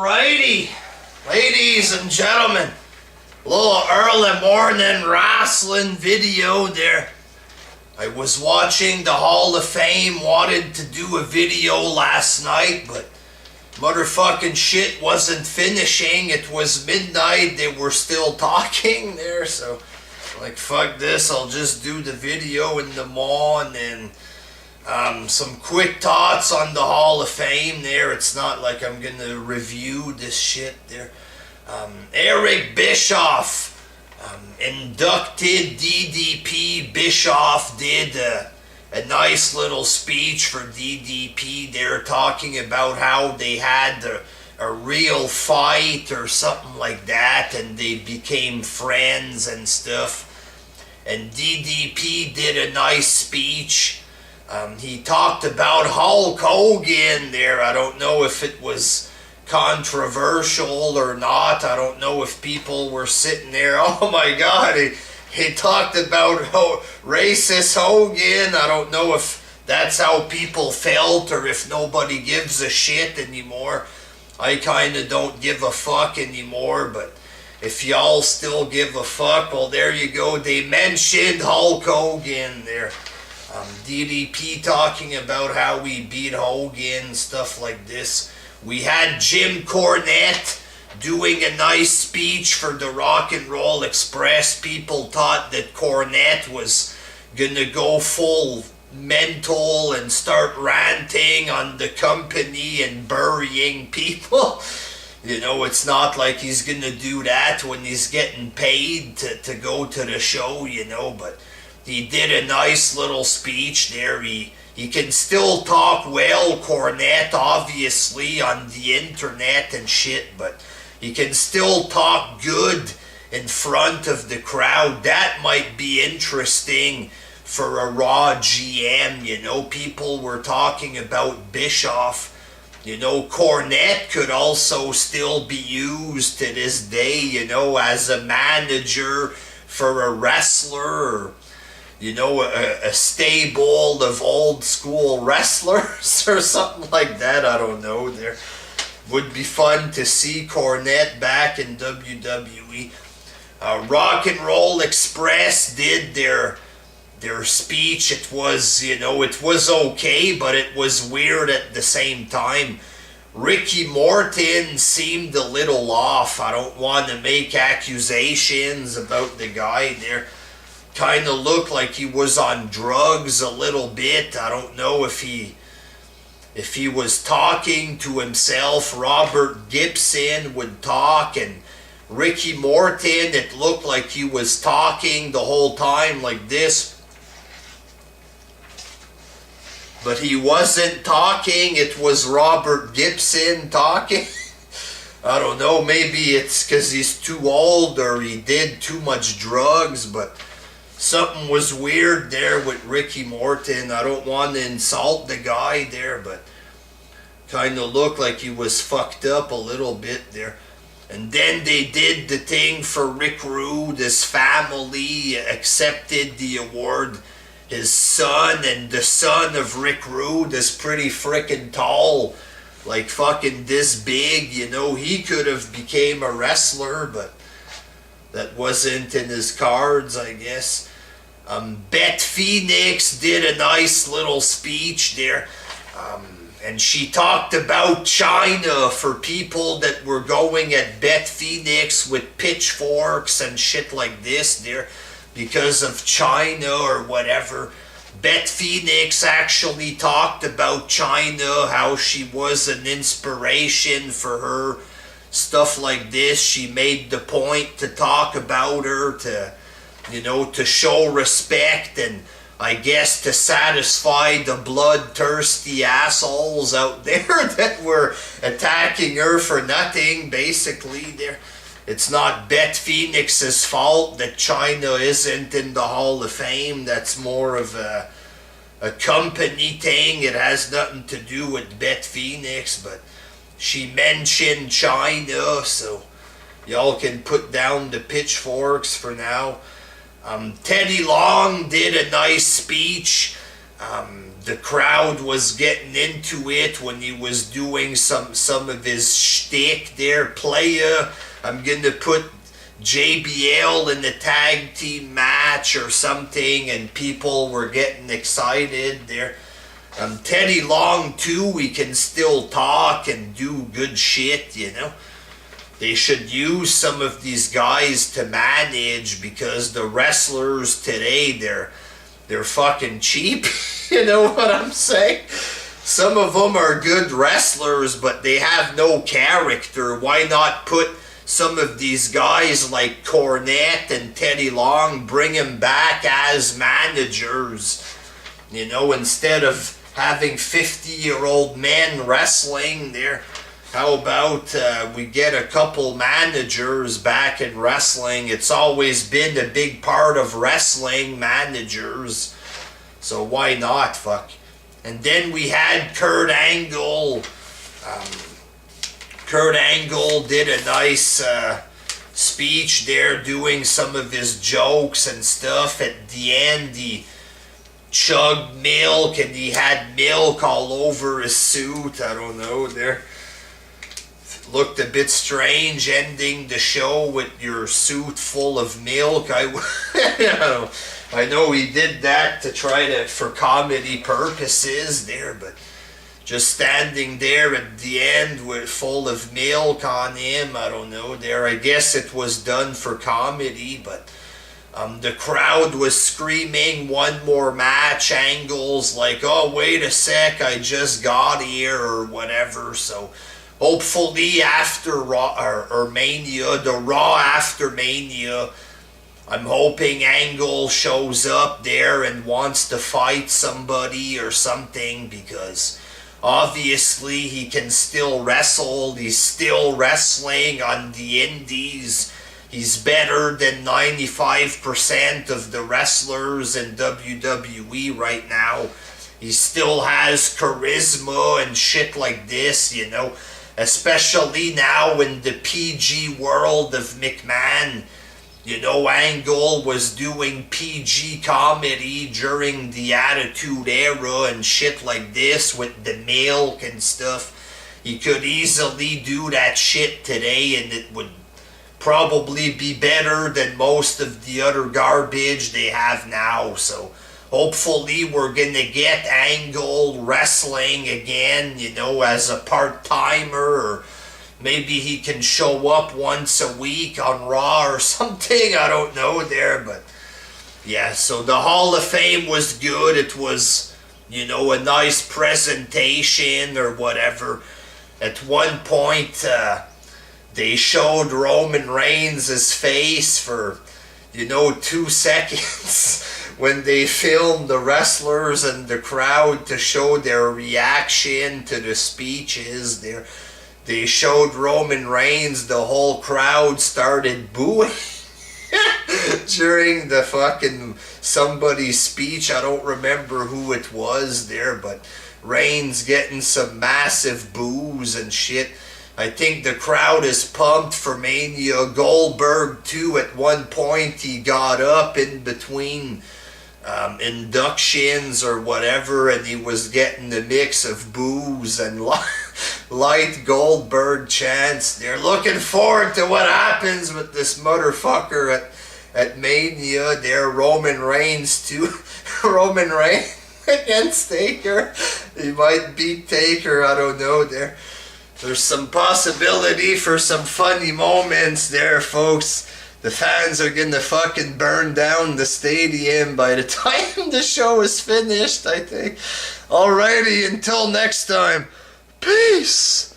Alrighty, ladies and gentlemen, a little early morning wrestling video there. I was watching the Hall of Fame, wanted to do a video last night, but motherfucking shit wasn't finishing. It was midnight, they were still talking there, so like fuck this, I'll just do the video in the morning. Some quick thoughts on the Hall of Fame there. It's not like I'm gonna review this shit there. Eric Bischoff inducted DDP. Bischoff did a nice little speech for DDP. They're talking about how they had a real fight or something like that, and they became friends and stuff. And DDP did a nice speech. He talked about Hulk Hogan there. I don't know if it was controversial or not. I don't know if people were sitting there, oh my god, he talked about racist Hogan. I don't know if that's how people felt or if nobody gives a shit anymore. I kinda don't give a fuck anymore, but if y'all still give a fuck, well there you go. They mentioned Hulk Hogan there. DDP talking about how we beat Hogan, stuff like this. We had Jim Cornette doing a nice speech for the Rock and Roll Express. People thought that Cornette was gonna go full mental and start ranting on the company and burying people. You know, it's not like he's gonna do that when he's getting paid to go to the show, you know, but he did a nice little speech there. He can still talk well, Cornette, obviously, on the internet and shit, but he can still talk good in front of the crowd. That might be interesting for a Raw GM, you know. People were talking about Bischoff. You know, Cornette could also still be used to this day, you know, as a manager for a wrestler, or you know, a stable of old school wrestlers or something like that. I don't know. There would be fun to see Cornette back in WWE. Rock and Roll Express did their speech. It was, you know, it was okay, but it was weird at the same time. Ricky Morton seemed a little off. I don't want to make accusations about the guy there. Kind of looked like he was on drugs a little bit. I don't know if he was talking to himself. Robert Gibson would talk, and Ricky Morton, it looked like he was talking the whole time like this. But he wasn't talking. It was Robert Gibson talking. I don't know, maybe it's because he's too old or he did too much drugs, but something was weird there with Ricky Morton. I don't want to insult the guy there, but kind of looked like he was fucked up a little bit there. And then they did the thing for Rick Rude. His family accepted the award. His son, and the son of Rick Rude, is pretty freaking tall. Like fucking this big, you know. He could have became a wrestler, but that wasn't in his cards, I guess. Beth Phoenix did a nice little speech there. And she talked about China for people that were going at Beth Phoenix with pitchforks and shit like this there because of China or whatever. Beth Phoenix actually talked about China, how she was an inspiration for her, stuff like this. She made the point to talk about her, to, you know, to show respect and I guess to satisfy the bloodthirsty assholes out there that were attacking her for nothing, basically. It's not Beth Phoenix's fault that China isn't in the Hall of Fame. That's more of a company thing. It has nothing to do with Beth Phoenix, but she mentioned China, so y'all can put down the pitchforks for now. Teddy Long did a nice speech. the crowd was getting into it when he was doing some of his shtick there. Playa, I'm gonna put JBL in the tag team match or something, and people were getting excited there. Teddy Long too, he can still talk and do good shit, you know. They should use some of these guys to manage, because the wrestlers today, they're fucking cheap. You know what I'm saying? Some of them are good wrestlers, but they have no character. Why not put some of these guys like Cornette and Teddy Long, bring them back as managers? You know, instead of having 50-year-old men wrestling there, how about we get a couple managers back in wrestling? It's always been a big part of wrestling, managers. So why not, fuck? And then we had Kurt Angle. Kurt Angle did a nice speech there, doing some of his jokes and stuff. At the end, he chugged milk, and he had milk all over his suit. I don't know, there looked a bit strange ending the show with your suit full of milk. I know he did that to try to, for comedy purposes there, but just standing there at the end with full of milk on him, I don't know there. I guess it was done for comedy, but the crowd was screaming, "One more match." Angle's like, "Oh, wait a sec, I just got here," or whatever. So hopefully after Raw or Mania, the Raw after Mania, I'm hoping Angle shows up there and wants to fight somebody or something, because obviously he can still wrestle. He's still wrestling on the indies. He's better than 95% of the wrestlers in WWE right now. He still has charisma and shit like this, you know. Especially now in the PG world of McMahon. You know, Angle was doing PG comedy during the Attitude Era and shit like this with the milk and stuff. He could easily do that shit today, and it would probably be better than most of the other garbage they have now. So hopefully we're gonna get Angle wrestling again, you know, as a part-timer, or maybe he can show up once a week on Raw or something. I don't know there, but yeah, so the Hall of Fame was good. It was, you know, a nice presentation or whatever. At one point, they showed Roman Reigns' face for, you know, 2 seconds when they filmed the wrestlers and the crowd to show their reaction to the speeches there. They showed Roman Reigns, the whole crowd started booing during the fucking somebody's speech. I don't remember who it was there, but Reigns getting some massive boos and shit. I think the crowd is pumped for Mania. Goldberg too, at one point he got up in between inductions or whatever, and he was getting the mix of boos and light Goldberg chants. They're looking forward to what happens with this motherfucker at Mania. There, Roman Reigns too. Roman Reigns against Taker. He might beat Taker, I don't know there. There's some possibility for some funny moments there, folks. The fans are gonna fucking burn down the stadium by the time the show is finished, I think. Alrighty, until next time. Peace!